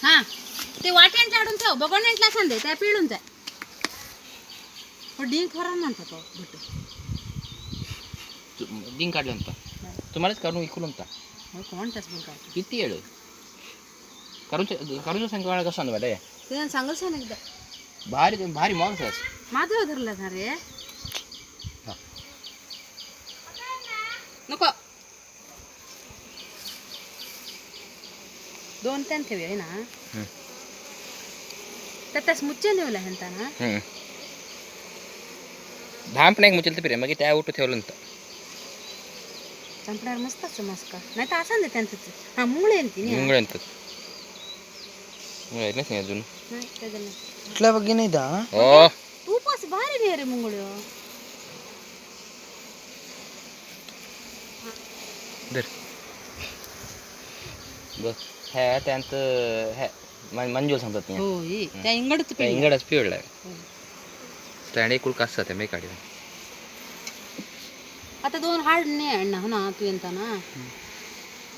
हा ते वाट्यान काढून ठेव बघण्यातला सांदे त्या पिळून जाय डिंक खरा म्हणतो तो भट डिंक काढलं होतं तुम्हालाच काढून इकडून होता कोणताच बोल का किती येळ करून करून सांग मला कसं सांगू ते सांगल सांग एकदा भारी भारी माणूस माझं धरलं ना रे नको 2 टन ठेवी आहे ना त्यास मुच्चे नेवला हेंता ना धाम पण एक मुचल तर मग त्या उठू ठेवलं नंतर चंपणार मस्त मस्का नाही तर असं त्यांचं हा मुंगळे ती मुंगळे नाही अजून इतल्या ಬಗ್ಗೆ नाही दा हो तू पास भारी नाही रे मुंगळे धर बस ह्या त्यांचं ह्या मंजूल सांगतात हो त्या इंगडच इंगडच पिवळला त्याने एकूण कसं ते मी काढ आता 2 हाड नाही अण्णा हो ना तू येता ना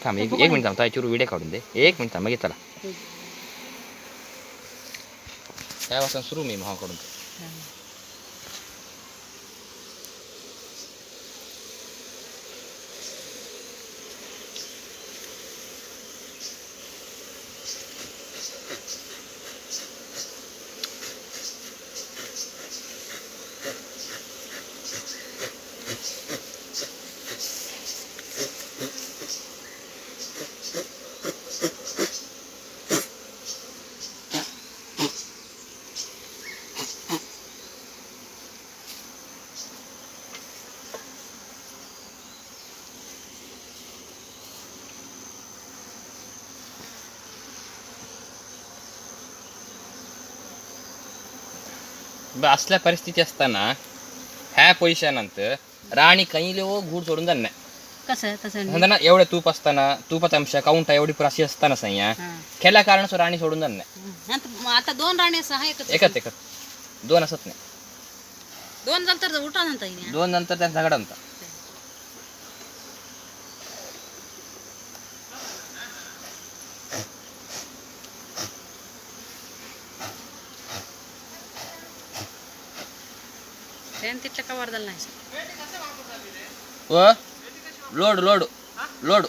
थांब एक मिनिट थांब त्याच्यावर व्हिडिओ काढून दे 1 मिनिट थांब मग चला त्यापासून सुरू मी महाकडून असल्या परिस्थिती असताना ह्या पैशानंतर राणी काही लोक घूड सोडून जाणार कसं तसं नाही ना एवढे तूप असताना तुपाचा अंश काउंटा एवढी प्राशी असताना सह्या खेळा कारण राणी सोडून जाणार आता 2 राणी सहा एकच 2 असत नाही 2 नंतर उठा नंतर 2 नंतर त्या झगडा नंतर तिथलं कवर झालं नाही लोड लोड लोड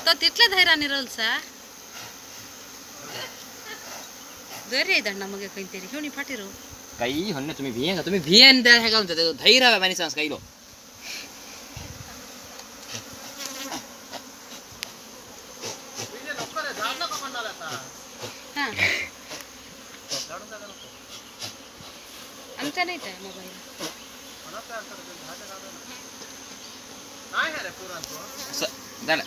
तर तिथल्या धैर्याने रलसा दरे दंडा मग काहीतरी घेऊन फाटी राहू काही म्हणणे तुम्ही भियन त्या घालून धैर्य मानी सांग काही लो आमचा नाही काय मोबाईल झालं